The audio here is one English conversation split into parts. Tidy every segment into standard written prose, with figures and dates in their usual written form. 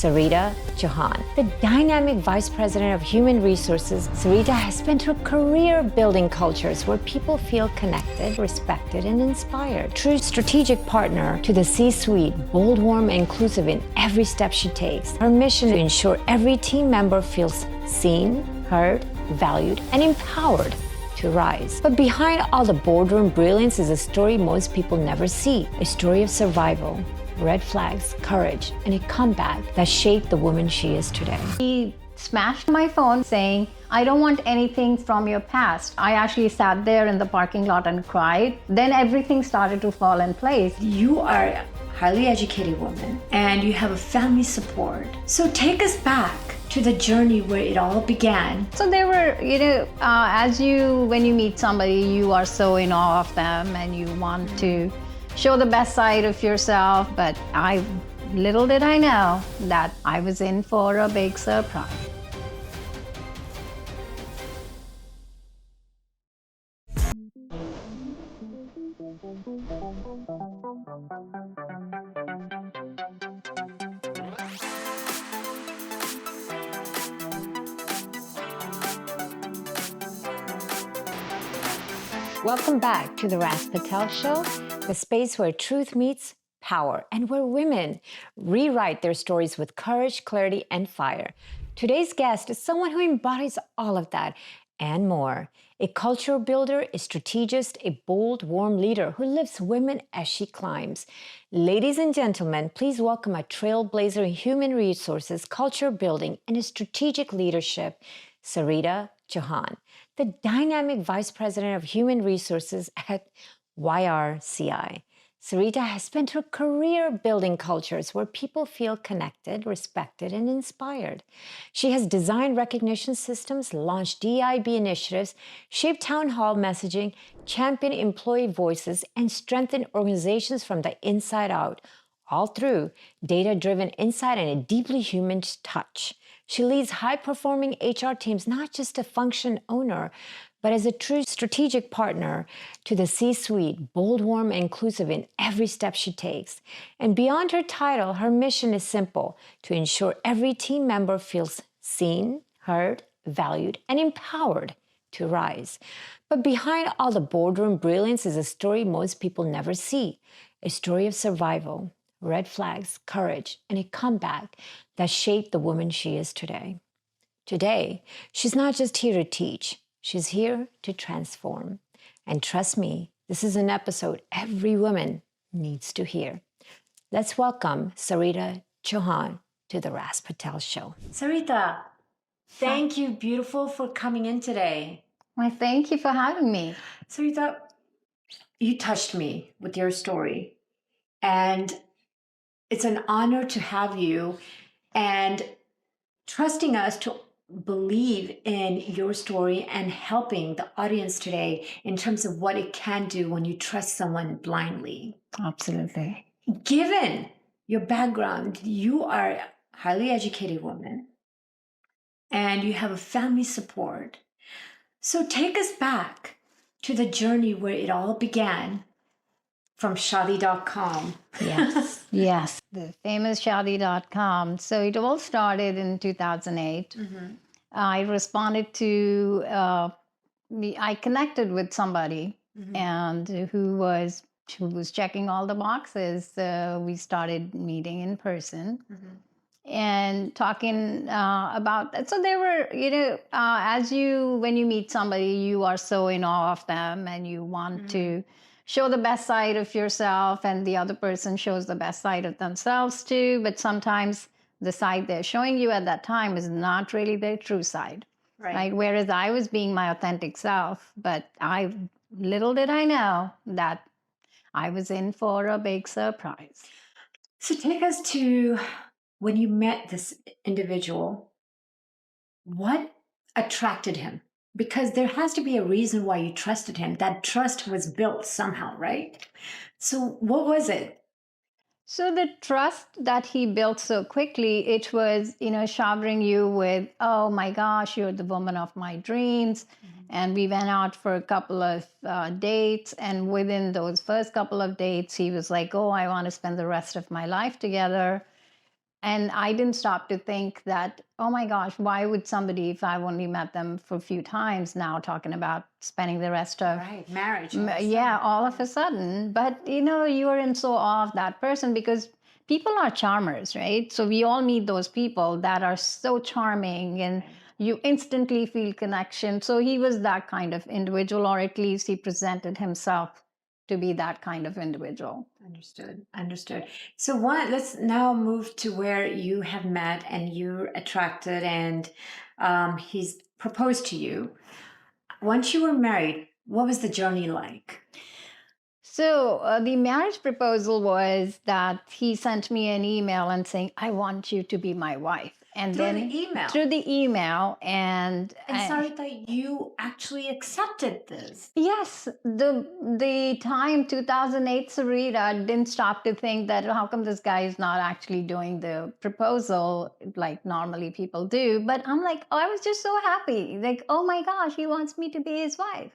Sarita Chauhan. The dynamic Vice President of Human Resources, Sarita has spent her career building cultures where people feel connected, respected, and inspired. True strategic partner to the C-suite, bold, warm, and inclusive in every step she takes. Her mission is to ensure every team member feels seen, heard, valued, and empowered to rise. But behind all the boardroom brilliance is a story most people never see, a story of survival, red flags, courage, and a comeback that shaped the woman she is today. He smashed my phone saying, "I don't want anything from your past." I actually sat there in the parking lot and cried. Then everything started to fall in place. You are a highly educated woman and you have a family support. So take us back to the journey where it all began. So there were, when you meet somebody, you are so in awe of them and you want to show the best side of yourself. But little did I know that I was in for a big surprise. Welcome back to the Raz Patel Show, the space where truth meets power and where women rewrite their stories with courage, clarity, and fire. Today's guest is someone who embodies all of that and more. A culture builder, a strategist, a bold, warm leader who lifts women as she climbs. Ladies and gentlemen, please welcome a trailblazer in human resources, culture building, and strategic leadership, Sarita Chauhan, the dynamic Vice President of Human Resources at YRCI. Sarita has spent her career building cultures where people feel connected, respected, and inspired. She has designed recognition systems, launched DEIB initiatives, shaped town hall messaging, championed employee voices, and strengthened organizations from the inside out, all through data-driven insight and a deeply human touch. She leads high-performing HR teams not just a function owner, but as a true strategic partner to the C-suite, bold, warm, and inclusive in every step she takes. And beyond her title, her mission is simple: to ensure every team member feels seen, heard, valued, and empowered to rise. But behind all the boardroom brilliance is a story most people never see, a story of survival, red flags, courage, and a comeback that shaped the woman she is today. Today, she's not just here to teach, she's here to transform. And trust me, this is an episode every woman needs to hear. Let's welcome Sarita Chauhan to the Raz Patel Show. Sarita, thank you, beautiful, for coming in today. Well, thank you for having me. Sarita, you touched me with your story. And it's an honor to have you and trusting us to believe in your story and helping the audience today in terms of what it can do when you trust someone blindly. Absolutely. Given your background, you are a highly educated woman and you have a family support. So take us back to the journey where it all began from Shadi.com. Yes, yes, the famous Shadi.com. So it all started in 2008. I responded to, I connected with somebody and who was checking all the boxes. We started meeting in person and talking about, so there were, when you meet somebody, you are so in awe of them and you want to show the best side of yourself, and the other person shows the best side of themselves too. But sometimes the side they're showing you at that time is not really their true side, right? Whereas I was being my authentic self, but little did I know that I was in for a big surprise. So take us to when you met this individual. What attracted him? Because there has to be a reason why you trusted him. That trust was built somehow, right? So what was it? So the trust that he built so quickly, it was, showering you with, "Oh my gosh, you're the woman of my dreams." And we went out for a couple of dates. And within those first couple of dates, he was like, "Oh, I want to spend the rest of my life together." And I didn't stop to think that, oh my gosh, why would somebody, if I've only met them for a few times now, talking about spending the rest of marriage. yeah, all of a sudden. But you are in so awe of that person because people are charmers, right? So we all meet those people that are so charming and you instantly feel connection. So he was that kind of individual, or at least he presented himself to be that kind of individual. Understood. So let's now move to where you have met and you're attracted, and he's proposed to you. Once you were married, what was the journey like? So the marriage proposal was that he sent me an email and saying, "I want you to be my wife." And Through then the email? Through the email, and Sarita, you actually accepted this. yes, the time 2008, Sarita didn't stop to think that how come this guy is not actually doing the proposal like normally people do. But I'm like, oh, I was just so happy. Like, oh my gosh, he wants me to be his wife.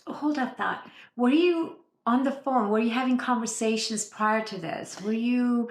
Hold up that. Were you on the phone? Were you having conversations prior to this? Were you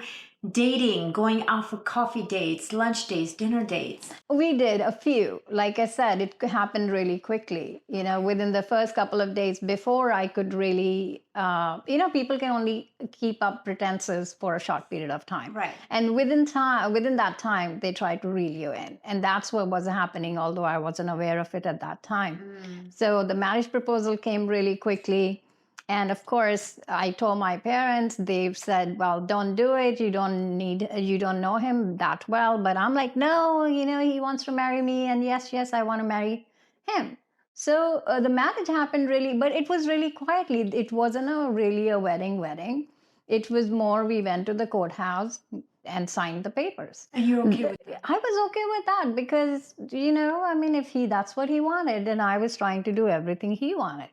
dating, going out for coffee dates, lunch dates, dinner dates? We did a few. Like I said, it happened really quickly. Within the first couple of days before I could really, people can only keep up pretenses for a short period of time. Right. And within that time, they try to reel you in. And that's what was happening, although I wasn't aware of it at that time. So the marriage proposal came really quickly. And of course, I told my parents, they've said, well, don't do it. You don't know him that well. But I'm like, no, he wants to marry me. And yes, I want to marry him. So the marriage happened really, but it was really quietly. It wasn't really a wedding. It was more, we went to the courthouse and signed the papers. And you're okay with that? I was okay with that because, if that's what he wanted, and I was trying to do everything he wanted.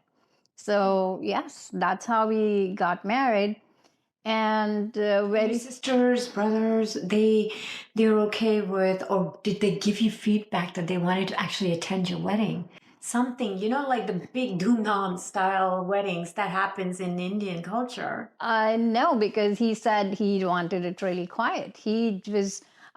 So yes, that's how we got married. And Your sisters, brothers, they're okay with, or did they give you feedback that they wanted to actually attend your wedding? Something, like the big dhoom-dham style weddings that happens in Indian culture. No, because he said he wanted it really quiet.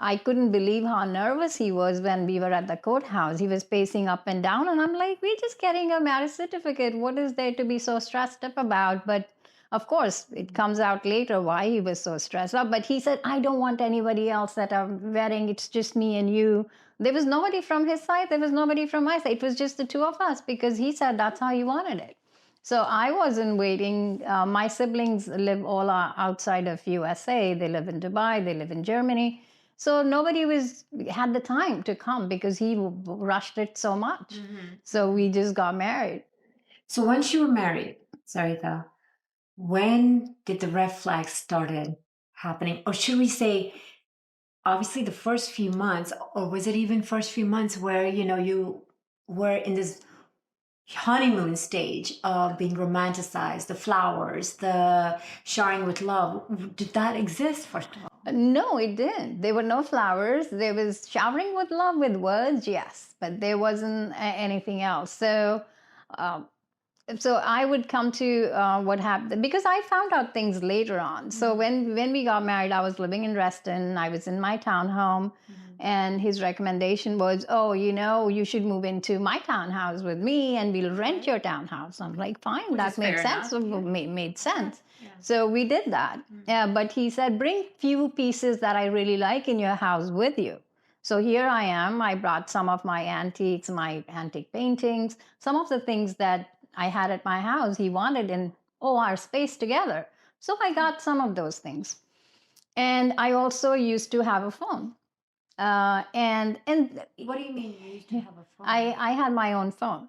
I couldn't believe how nervous he was when we were at the courthouse. He was pacing up and down, and I'm like, we're just getting a marriage certificate. What is there to be so stressed up about? But of course, it comes out later why he was so stressed up. But he said, I don't want anybody else at our wedding. It's just me and you. There was nobody from his side. There was nobody from my side. It was just the two of us because he said that's how he wanted it. So I wasn't waiting. My siblings live all outside of USA. They live in Dubai. They live in Germany. So nobody had the time to come because he rushed it so much. So we just got married. So once you were married, Sarita, when did the red flags started happening? Or should we say, obviously the first few months, or was it even first few months where, you were in this honeymoon stage of being romanticized, the flowers, the showering with love? Did that exist first of all? No, it didn't. There were no flowers. There was showering with love with words, yes, but there wasn't anything else. So I would come to what happened because I found out things later on. So when we got married, I was living in Reston. I was in my townhome. And his recommendation was, oh, you should move into my townhouse with me and we'll rent your townhouse. I'm like, fine, that makes sense. Made sense. Yeah. So we did that. But he said, bring few pieces that I really like in your house with you. So here I am. I brought some of my antiques, my antique paintings, some of the things that I had at my house he wanted in our space together. So I got some of those things. And I also used to have a phone. And what do you mean you used to have a phone? I had my own phone.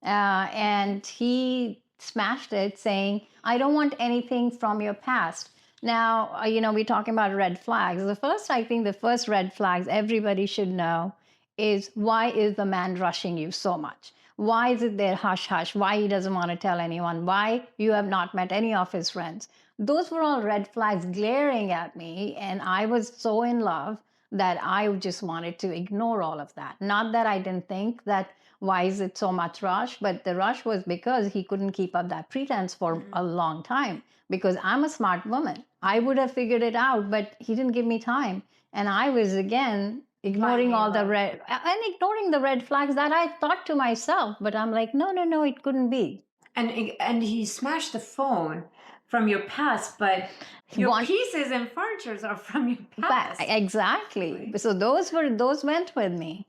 And he smashed it saying, I don't want anything from your past. Now, we're talking about red flags. I think the first red flags everybody should know is why is the man rushing you so much? Why is it there hush hush? Why he doesn't want to tell anyone? Why you have not met any of his friends? Those were all red flags glaring at me, and I was so in love that I just wanted to ignore all of that. Not that I didn't think that why is it so much rush, but the rush was because he couldn't keep up that pretense for a long time. Because I'm a smart woman, I would have figured it out, but he didn't give me time, and I was again ignoring all the ignoring the red flags that I thought to myself. But I'm like, no, no, no, it couldn't be. And he smashed the phone from your past, but your pieces and furnitures are from your past. Exactly. Right. So those went with me.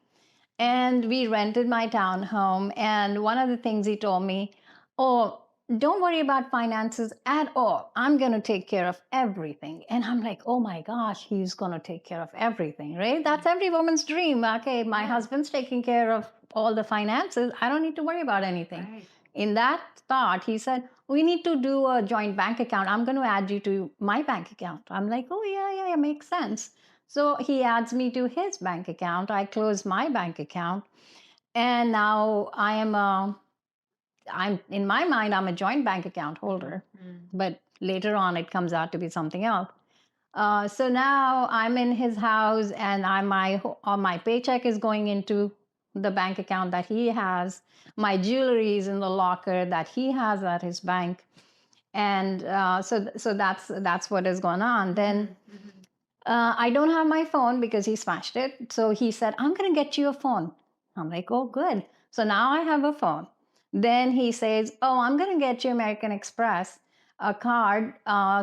And we rented my townhome. And one of the things he told me, oh, don't worry about finances at all. I'm going to take care of everything. And I'm like, oh my gosh, he's going to take care of everything, right? That's every woman's dream. Okay, my husband's taking care of all the finances. I don't need to worry about anything. Right. In that thought, he said, we need to do a joint bank account. I'm going to add you to my bank account. I'm like, oh, yeah, makes sense. So he adds me to his bank account. I close my bank account. And now I'm in my mind, I'm a joint bank account holder. But later on, it comes out to be something else. So now I'm in his house, and my paycheck is going into the bank account that he has. My jewelry is in the locker that he has at his bank, and so that's what is going on. Then I don't have my phone because he smashed it. So he said, I'm going to get you a phone. I'm like, oh, good. So now I have a phone. Then he says, oh, I'm going to get you American Express a card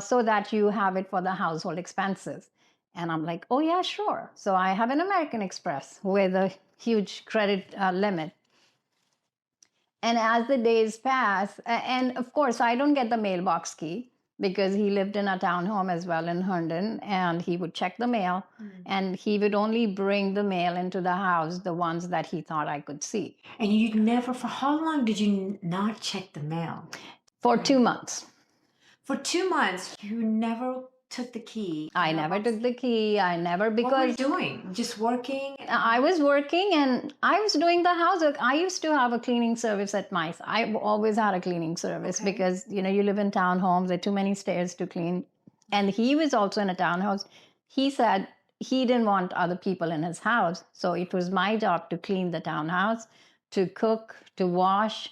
so that you have it for the household expenses. And I'm like, oh, yeah, sure. So I have an American Express with a huge credit limit. And as the days pass, and of course, I don't get the mailbox key because he lived in a townhome as well in Herndon, and he would check the mail, and he would only bring the mail into the house, the ones that he thought I could see. And you never, for how long did you not check the mail? For 2 months. For 2 months, you never took the key. I never took the key. Because... What were you doing? Just working? I was working, and I was doing the housework. I used to have a cleaning service at my... I always had a cleaning service because, you live in townhomes. There are too many stairs to clean. And he was also in a townhouse. He said he didn't want other people in his house. So it was my job to clean the townhouse, to cook, to wash.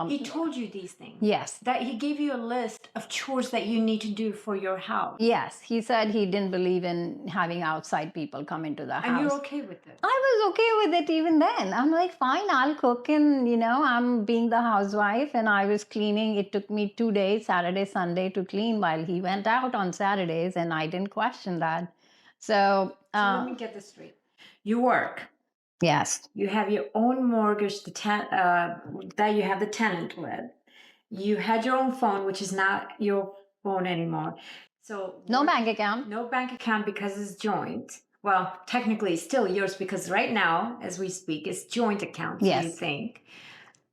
He told you these things? Yes. That he gave you a list of chores that you need to do for your house? Yes. He said he didn't believe in having outside people come into the house. And you're okay with it? I was okay with it even then. I'm like, fine, I'll cook, and, I'm being the housewife, and I was cleaning. It took me 2 days, Saturday, Sunday, to clean while he went out on Saturdays, and I didn't question that. So let me get this straight. You work. Yes. You have your own mortgage that you have the tenant with. You had your own phone, which is not your phone anymore. So no bank account. No bank account because it's joint. Well, technically it's still yours because right now, as we speak, it's joint accounts, yes. You think.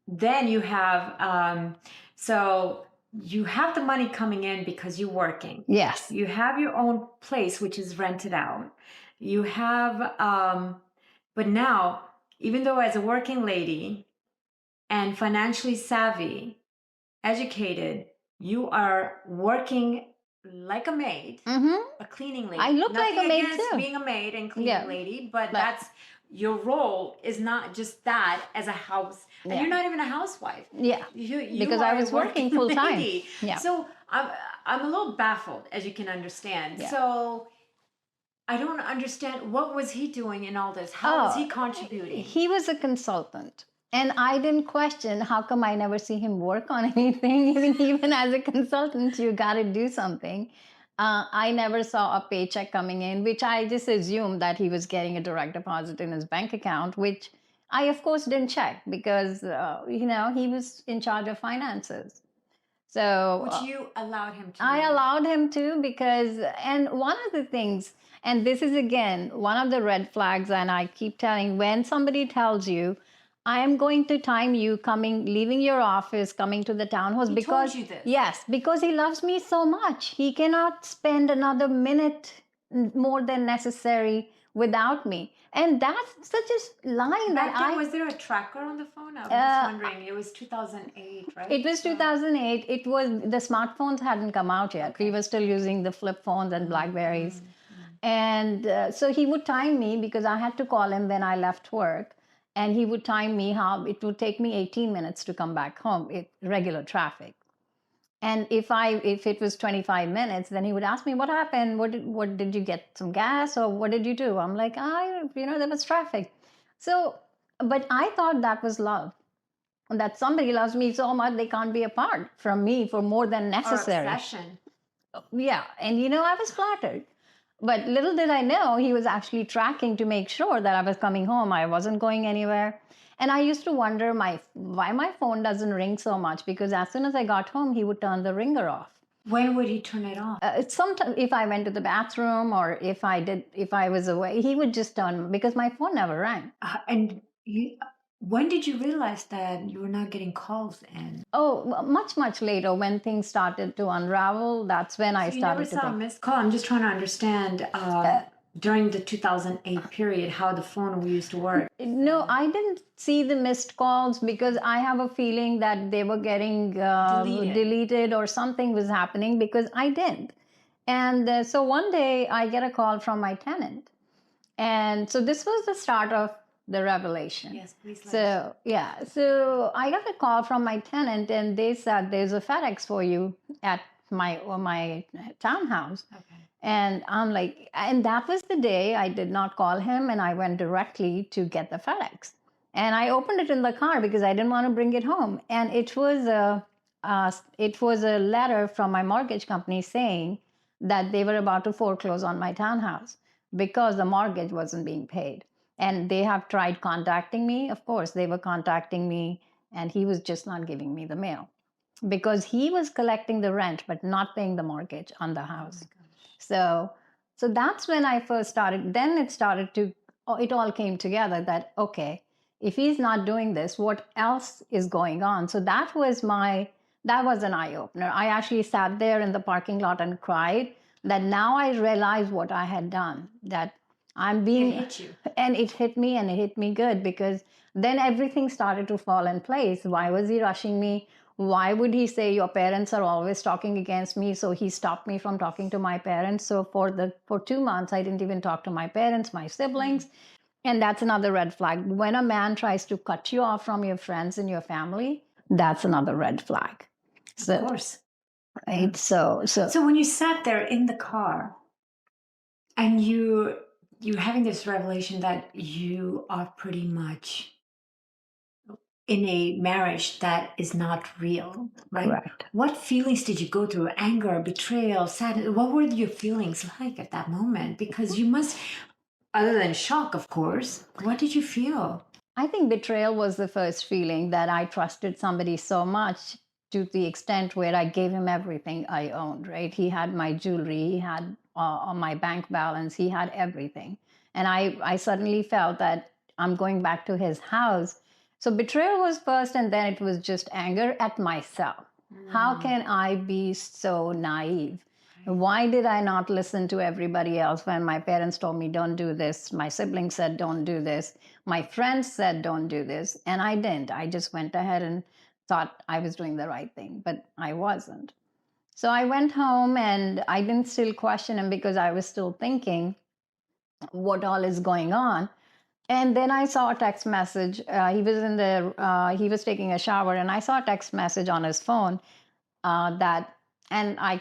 Then you have, so you have the money coming in because you're working. Yes. You have your own place, which is rented out. You have... But now, even though as a working lady and financially savvy, educated, you are working like a maid, a cleaning lady. I look like a maid too. Being a maid and cleaning lady, but that's your role is not just that as a house. And you're not even a housewife. Yeah, you because I was working full time. Yeah. So I'm a little baffled, as you can understand. Yeah. So I don't understand, what was he doing in all this? How was he contributing? He was a consultant. And I didn't question how come I never see him work on anything. Even as a consultant, you got to do something. I never saw a paycheck coming in, which I just assumed that he was getting a direct deposit in his bank account, which I, of course, didn't check because, he was in charge of finances. So, which you allowed him to. I allowed him to because, and one of the things, and this is again one of the red flags, and I keep telling, when somebody tells you, I am going to time you leaving your office, coming to the townhouse, because told you this. Yes, because he loves me so much. He cannot spend another minute more than necessary without me. And that's such a line was there a tracker on the phone? I was just wondering. It was 2008, right? It was 2008. The smartphones hadn't come out yet. Okay. We were still using the flip phones and Blackberries. And so he would time me because I had to call him when I left work. And he would time me how it would take me 18 minutes to come back home, regular traffic. And if it was 25 minutes, then he would ask me, what happened? What did you get some gas or what did you do? I'm like, there was traffic. So, but I thought that was love. That somebody loves me so much they can't be apart from me for more than necessary. Or obsession. Yeah. And I was flattered. But little did I know he was actually tracking to make sure that I was coming home. I wasn't going anywhere. And I used to wonder why my phone doesn't ring so much, because as soon as I got home, he would turn the ringer off. When would he turn it off? Sometimes if I went to the bathroom or if I was away, he would just turn, because my phone never rang. When did you realize that you were not getting calls in? Oh, much, much later when things started to unravel. That's when I started to think. You never saw a missed call? I'm just trying to understand during the 2008 period how the phone used to work. No, I didn't see the missed calls because I have a feeling that they were getting deleted or something was happening, because I didn't. And so one day I get a call from my tenant. And so this was the start of the revelation. Yes, please. So I got a call from my tenant, and they said there's a FedEx for you at my townhouse. Okay. And I'm like, and that was the day I did not call him, and I went directly to get the FedEx. And I opened it in the car because I didn't want to bring it home. And it was a letter from my mortgage company saying that they were about to foreclose on my townhouse because the mortgage wasn't being paid. And they have tried contacting me. Of course, they were contacting me, and he was just not giving me the mail because he was collecting the rent but not paying the mortgage on the house. So that's when I first started. Then it all came together that, okay, if he's not doing this, what else is going on? So that was an eye-opener. I actually sat there in the parking lot and cried that now I realized what I had done, that It hit you. And it hit me, and it hit me good, because then everything started to fall in place. Why was he rushing me? Why would he say your parents are always talking against me? So he stopped me from talking to my parents. So for 2 months, I didn't even talk to my parents, my siblings. And that's another red flag. When a man tries to cut you off from your friends and your family, that's another red flag. So, of course. Right. So when you sat there in the car and you're having this revelation that you are pretty much in a marriage that is not real, right? Right. What feelings did you go through? Anger, betrayal, sadness? What were your feelings like at that moment? Because you must, other than shock, of course, what did you feel? I think betrayal was the first feeling, that I trusted somebody so much to the extent where I gave him everything I owned, right? He had my jewelry, he had my bank balance, he had everything. And I suddenly felt that I'm going back to his house. So betrayal was first, and then it was just anger at myself. How can I be so naive? Why did I not listen to everybody else when my parents told me, don't do this? My siblings said, don't do this. My friends said, don't do this. And I didn't. I just went ahead and thought I was doing the right thing, but I wasn't. So I went home, and I didn't still question him because I was still thinking what all is going on. And then I saw a text message. He was taking a shower, and I saw a text message on his phone and I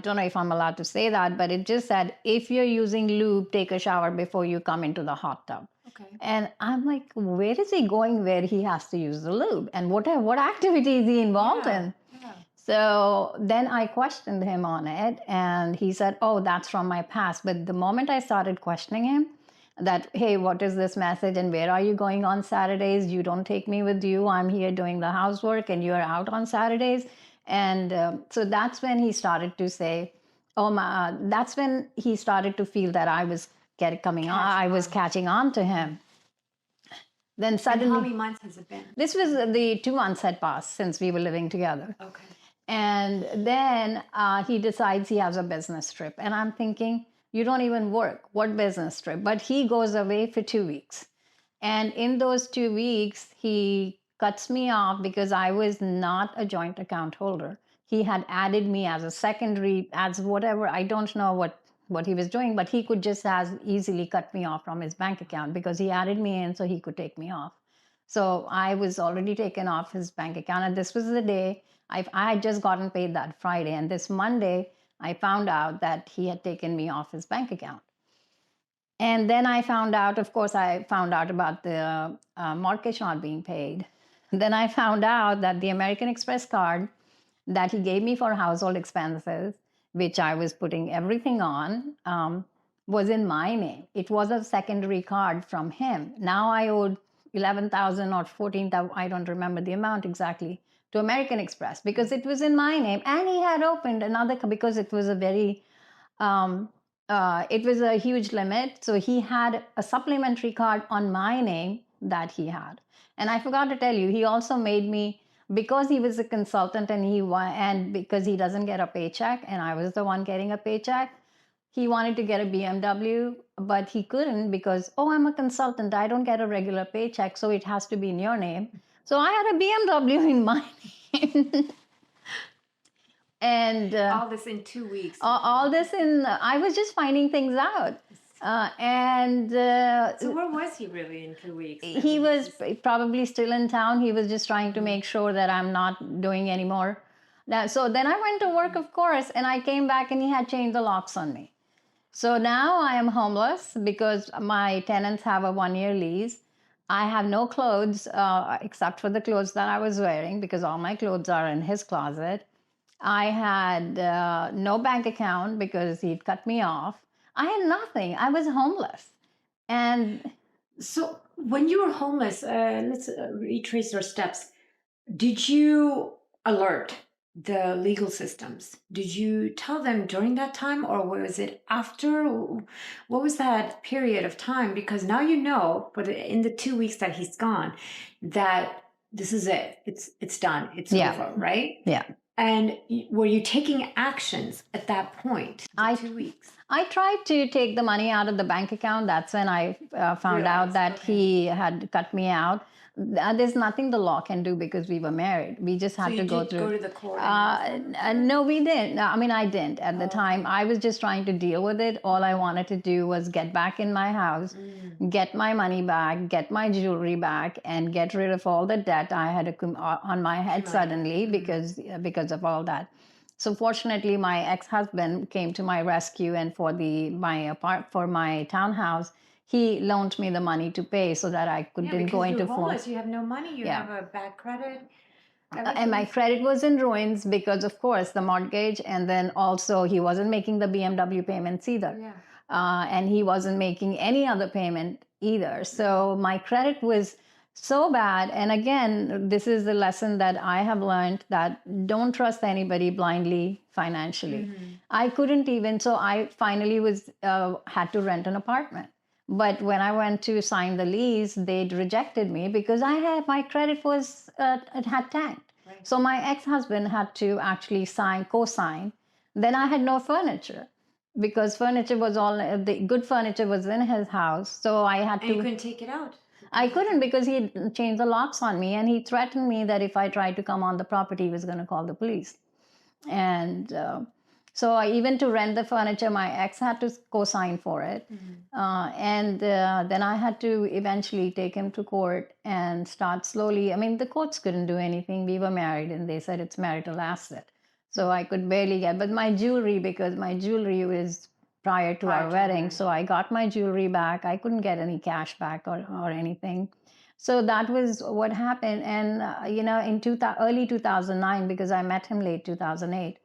don't know if I'm allowed to say that, but it just said, if you're using lube, take a shower before you come into the hot tub. Okay. And I'm like, where is he going where he has to use the lube? And what activity is he involved in? Yeah. So then I questioned him on it, and he said, oh, that's from my past. But the moment I started questioning him, that, hey, what is this message and where are you going on Saturdays? You don't take me with you. I'm here doing the housework and you're out on Saturdays. And so that's when he started to say, that's when he started to feel that I was catching on to him. Then suddenly. And how many months has it been? This was the 2 months had passed since we were living together. Okay. And then he decides he has a business trip. And I'm thinking, you don't even work. What business trip? But he goes away for 2 weeks. And in those 2 weeks, he cuts me off because I was not a joint account holder. He had added me as a secondary, as whatever. I don't know what what he was doing, but he could just as easily cut me off from his bank account because he added me in so he could take me off. So I was already taken off his bank account. And this was the day I had just gotten paid that Friday. And this Monday, I found out that he had taken me off his bank account. And then I found out, of course, I found out about the mortgage not being paid. Then I found out that the American Express card that he gave me for household expenses, which I was putting everything on, was in my name. It was a secondary card from him. Now I owed 11,000 or 14,000, I don't remember the amount exactly, to American Express because it was in my name. And he had opened another, because it was a very, it was a huge limit. So he had a supplementary card on my name that he had. And I forgot to tell you, he also made me, because he was a consultant and because he doesn't get a paycheck and I was the one getting a paycheck, he wanted to get a BMW, but he couldn't because, oh, I'm a consultant. I don't get a regular paycheck, so it has to be in your name. So I had a BMW in my name. And all this in 2 weeks. All this in, I was just finding things out. So where was he really in 2 weeks? He was probably still in town. He was just trying to make sure that I'm not doing any more. So then I went to work, of course, and I came back and he had changed the locks on me. So now I am homeless because my tenants have a 1-year lease. I have no clothes except for the clothes that I was wearing because all my clothes are in his closet. I had no bank account because he'd cut me off. I had nothing. I was homeless. And so when you were homeless, let's retrace your steps. Did you alert the legal systems? Did you tell them during that time or was it after? What was that period of time? Because now you know, but in the 2 weeks that he's gone, that this is it. It's done. It's over, right? Yeah. And were you taking actions at that point? 2 weeks. I tried to take the money out of the bank account. That's when I found out that he had cut me out. There's nothing the law can do because we were married. We just had to go through. Go to the court? No, we didn't. I mean, I didn't at the time. I was just trying to deal with it. All I wanted to do was get back in my house, get my money back, get my jewelry back, and get rid of all the debt I had on my head suddenly because of all that. So fortunately, my ex-husband came to my rescue, and for my townhouse, he loaned me the money to pay so that I didn't go into homeless. You have no money. You have a bad credit. And my credit was in ruins because, of course, the mortgage, and then also he wasn't making the BMW payments either. Yeah. And he wasn't making any other payment either. So my credit was so bad. And again, this is the lesson that I have learned, that don't trust anybody blindly financially. I couldn't even, so I finally had to rent an apartment. But when I went to sign the lease, they'd rejected me because my credit was, it had tanked. Right. So my ex-husband had to actually co-sign. Then I had no furniture because furniture was the good furniture was in his house. So I had to. And you couldn't take it out? I couldn't because he changed the locks on me, and he threatened me that if I tried to come on the property, he was going to call the police. And so even to rent the furniture, my ex had to co-sign for it. And then I had to eventually take him to court and start slowly. I mean, the courts couldn't do anything. We were married and they said it's marital asset. So I could barely but my jewelry, because my jewelry was prior to our wedding. So I got my jewelry back. I couldn't get any cash back or anything. So that was what happened. And, in early 2009, because I met him late 2008,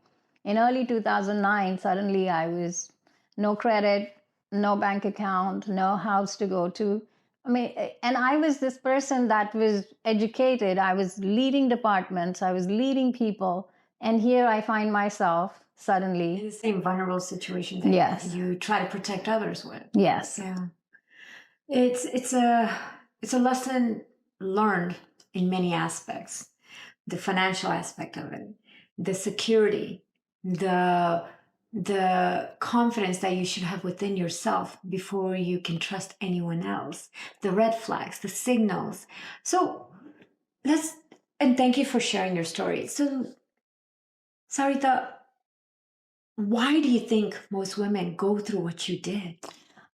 in early 2009, suddenly I was no credit, no bank account, no house to go to. I mean, and I was this person that was educated. I was leading departments. I was leading people. And here I find myself suddenly in the same vulnerable situation that you try to protect others with. Yes. Yeah. It's a lesson learned in many aspects. The financial aspect of it, the security, the confidence that you should have within yourself before you can trust anyone else, the red flags, the signals. So and thank you for sharing your story. So Sarita, Why do you think most women go through what you did?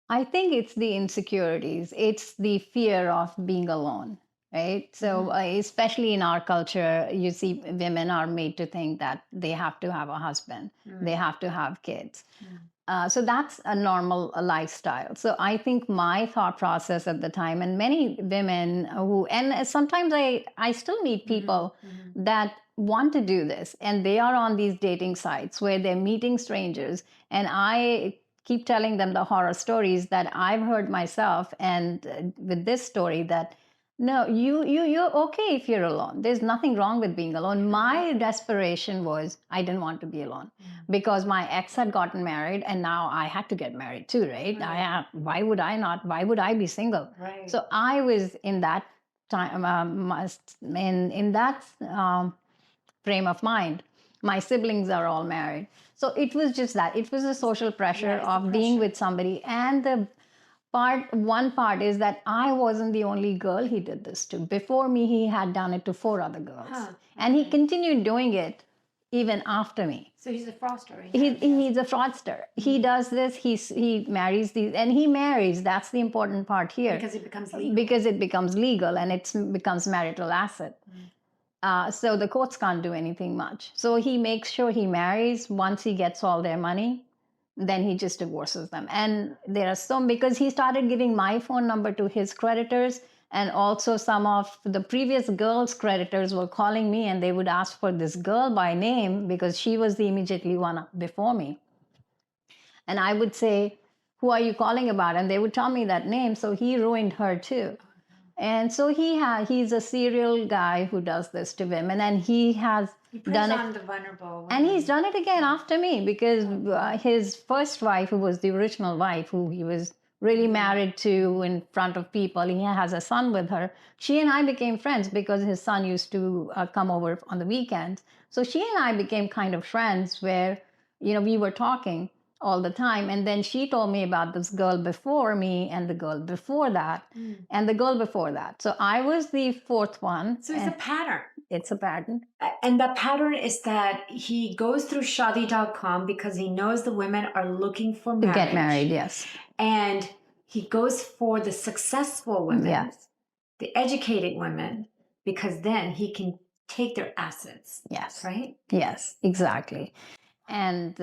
I think it's the insecurities, it's the fear of being alone, right? So, especially in our culture, you see women are made to think that they have to have a husband, they have to have kids. So that's a normal lifestyle. So I think my thought process at the time, and many women who, and sometimes I still meet people that want to do this, and they are on these dating sites where they're meeting strangers, and I keep telling them the horror stories that I've heard myself, and with this story that no, you're okay if you're alone. There's nothing wrong with being alone. My desperation was I didn't want to be alone because my ex had gotten married and now I had to get married too, right? Why would I not? Why would I be single? Right. So I was in that time, in that frame of mind. My siblings are all married. So it was just that. It was the social pressure of being with somebody. And the one part is that I wasn't the only girl he did this to. Before me, he had done it to 4 other girls. And he continued doing it even after me. So he's a fraudster. He's a fraudster. He does this, he marries these, and he marries. That's the important part here. Because it becomes legal. Because it becomes legal and it becomes marital asset. So the courts can't do anything much. So he makes sure he marries. Once he gets all their money, then he just divorces them. And there are some, because he started giving my phone number to his creditors, and also some of the previous girls' creditors were calling me and they would ask for this girl by name because she was the immediately one before me. And I would say, who are you calling about? And they would tell me that name. So he ruined her too. And so he's a serial guy who does this to women, and he has done it. On the vulnerable women. And he's done it again after me because his first wife, who was the original wife, who he was really married to in front of people, he has a son with her. She and I became friends because his son used to come over on the weekends. So she and I became kind of friends where, we were talking all the time. And then she told me about this girl before me and the girl before that and the girl before that. So I was the fourth one. So it's a pattern. It's a pattern. And the pattern is that he goes through Shadi.com because he knows the women are looking for marriage. To get married, yes. And he goes for the successful women, yes, the educated women, because then he can take their assets. Yes. Right? Yes, exactly. And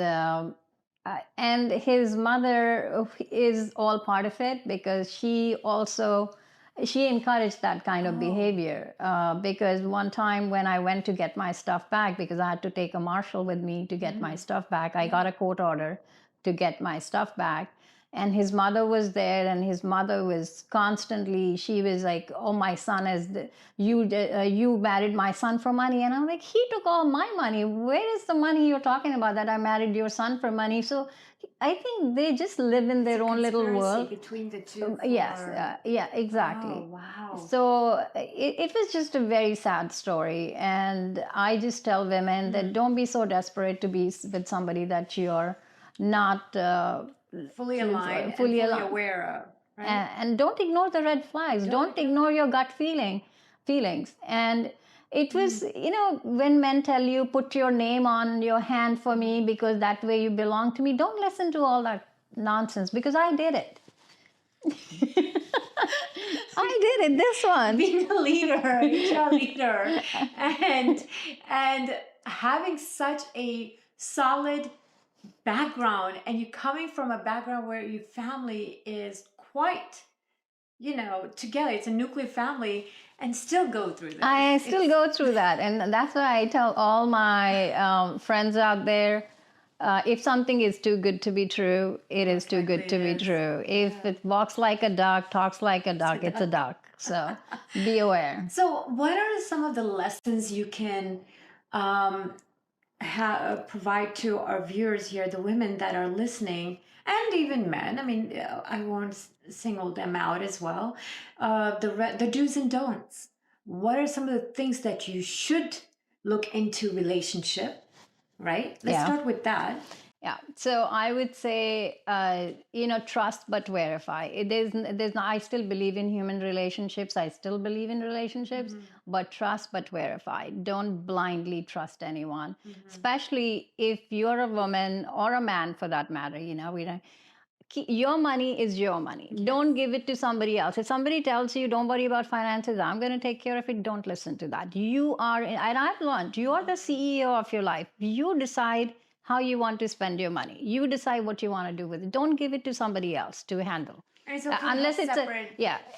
his mother is all part of it because she encouraged that kind of behavior. Because one time when I went to get my stuff back, because I had to take a marshal with me to get my stuff back, I got a court order to get my stuff back. And his mother was there, and his mother was constantly, she was like, oh, my son you married my son for money. And I'm like, he took all my money. Where is the money you're talking about that I married your son for money? So I think they just live in their own little world. Between the two. Yes, yeah, exactly. Oh, wow. So it was just a very sad story. And I just tell women that don't be so desperate to be with somebody that you're not fully aligned, fully aware of. Right? And don't ignore the red flags. Don't ignore your gut feelings. And it was, when men tell you, put your name on your hand for me because that way you belong to me, don't listen to all that nonsense because I did it. I did it, this one. Being a leader, a leader, and having such a solid background, and you coming from a background where your family is quite, together. It's a nuclear family, and still go through this. I still go through that, and that's why I tell all my friends out there, if something is too good to be true, it is too good to be true. If it walks like a duck, talks like a duck, it's a duck. So be aware. So what are some of the lessons you can provide to our viewers here, the women that are listening, and even men? I mean, I won't single them out as well. The do's and don'ts. What are some of the things that you should look into relationship? Right? Let's start with that. Yeah. So I would say, trust but verify. I still believe in human relationships. I still believe in relationships, but trust but verify. Don't blindly trust anyone, especially if you're a woman or a man for that matter. We don't. Your money is your money. Don't give it to somebody else. If somebody tells you, don't worry about finances, I'm going to take care of it, don't listen to that. And I've learned, you are the CEO of your life. You decide how you want to spend your money. You decide what you want to do with it. Don't give it to somebody else to handle. And it's okay Unless to have it's separate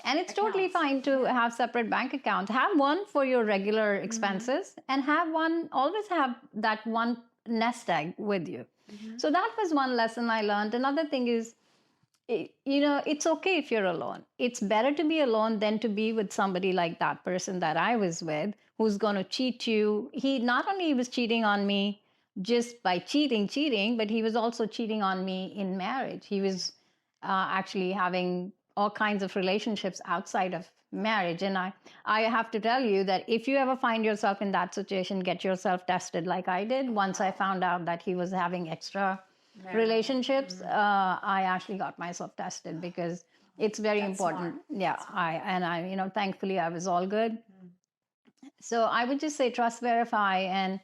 and it's totally accounts. fine to have separate bank accounts. Have one for your regular expenses and always have that one nest egg with you. So that was one lesson I learned. Another thing is, it's okay if you're alone. It's better to be alone than to be with somebody like that person that I was with, who's going to cheat you. He not only was cheating on me just by cheating, but he was also cheating on me in marriage. He was actually having all kinds of relationships outside of marriage. And I have to tell you that if you ever find yourself in that situation, get yourself tested like I did. Once I found out that he was having extra relationships, I actually got myself tested because it's very important. Smart. Yeah, thankfully I was all good. So I would just say trust, verify, and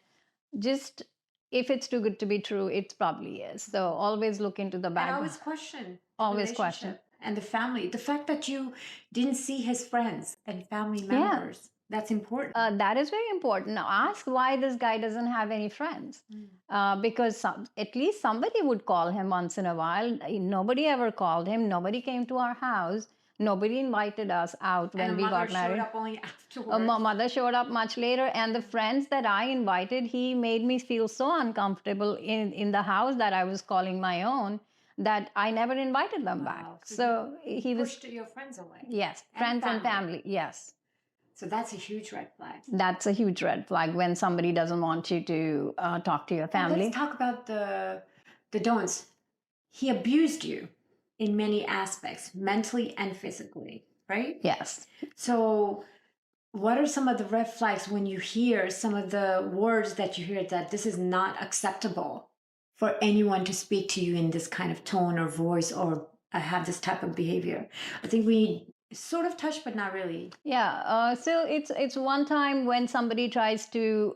just if it's too good to be true, it probably is. So always look into the And background. always question. Always question. And the family. The fact that you didn't see his friends and family members. That's important. That is very important. Now ask why this guy doesn't have any friends. Because at least somebody would call him once in a while. Nobody ever called him. Nobody came to our house. Nobody invited us out when we got married. Showed up only afterwards. My mother showed up much later, and the friends that I invited, he made me feel so uncomfortable in the house that I was calling my own that I never invited them back. So he pushed your friends away. Yes, friends and family. Yes. So that's a huge red flag. That's a huge red flag when somebody doesn't want you to talk to your family. Let's talk about the don'ts. He abused you in many aspects, mentally and physically, right? Yes. So what are some of the red flags when you hear some of the words that you hear that this is not acceptable for anyone to speak to you in this kind of tone or voice or have this type of behavior? I think we sort of touched, but not really. Yeah. So it's one time when somebody tries to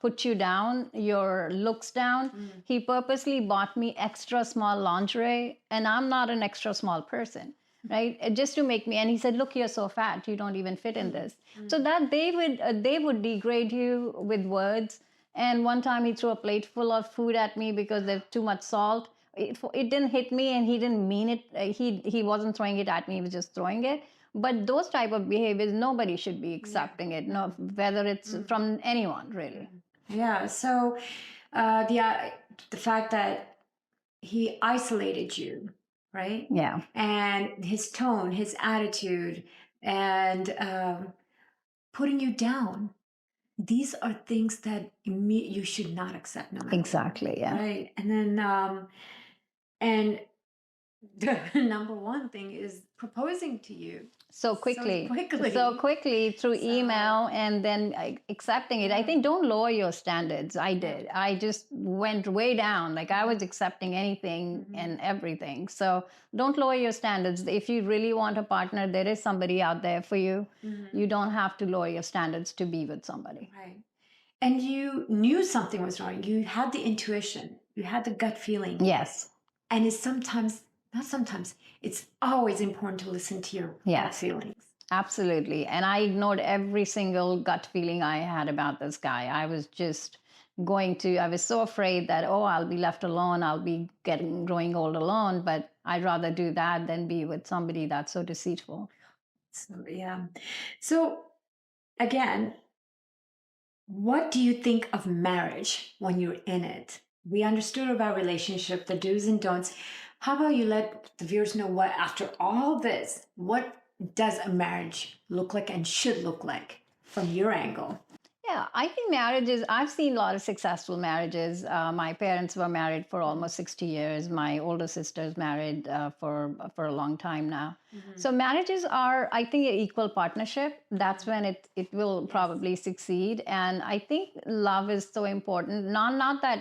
put you down, your looks down. He purposely bought me extra small lingerie, and I'm not an extra small person, right? Just to make me. And he said, "Look, you're so fat. You don't even fit in this." So that they would degrade you with words. And one time he threw a plate full of food at me because there's too much salt. It didn't hit me, and he didn't mean it. He wasn't throwing it at me. He was just throwing it. But those type of behaviors, nobody should be accepting it. No, whether it's from anyone, really. Yeah. So the fact that he isolated you, right? Yeah. And his tone, his attitude, and putting you down. These are things that you should not accept, no matter Exactly. Yeah. right. And then and the number one thing is proposing to you so quickly through So- email, and then accepting it. I think don't lower your standards. I did. I just went way down. Like I was accepting anything and everything. So don't lower your standards. If you really want a partner, there is somebody out there for you. You don't have to lower your standards to be with somebody. Right. And you knew something was wrong. You had the intuition. You had the gut feeling. Yes. And it's it's always important to listen to your gut feelings. Absolutely. And I ignored every single gut feeling I had about this guy. I was just I was so afraid that, I'll be left alone. I'll be growing old alone. But I'd rather do that than be with somebody that's so deceitful. So, yeah. So again, what do you think of marriage when you're in it? We understood about relationship, the do's and don'ts. How about you let the viewers know what, after all this, what does a marriage look like and should look like from your angle? Yeah, I think marriages, I've seen a lot of successful marriages. My parents were married for almost 60 years. My older sister's married for a long time now. So marriages are, I think, an equal partnership. That's when it will probably succeed. And I think love is so important. Not that,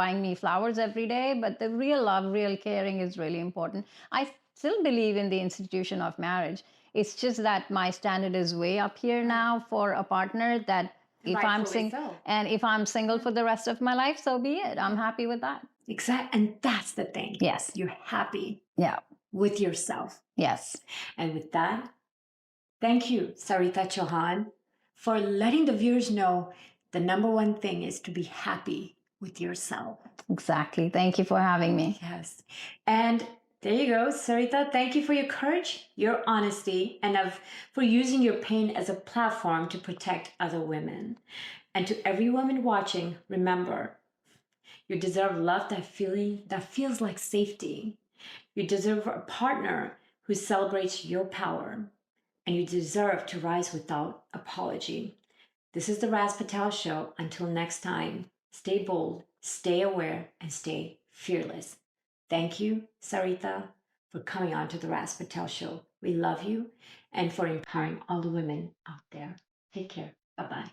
buying me flowers every day, but the real love, real caring is really important. I still believe in the institution of marriage. It's just that my standard is way up here now for a partner that if I'm Rightfully single so. and if I'm single for the rest of my life, so be it. I'm happy with that. Exactly. And that's the thing. Yes. You're happy Yeah. with yourself. Yes. And with that, thank you, Sarita Chauhan, for letting the viewers know the number one thing is to be happy with yourself. Exactly. Thank you for having me. Yes. And there you go, Sarita. Thank you for your courage, your honesty, and for using your pain as a platform to protect other women. And to every woman watching, remember, you deserve love that feels like safety. You deserve a partner who celebrates your power. And you deserve to rise without apology. This is the Raz Patel Show. Until next time, stay bold, stay aware, and stay fearless. Thank you, Sarita, for coming on to the Raz Patel Show. We love you and for empowering all the women out there. Take care. Bye-bye.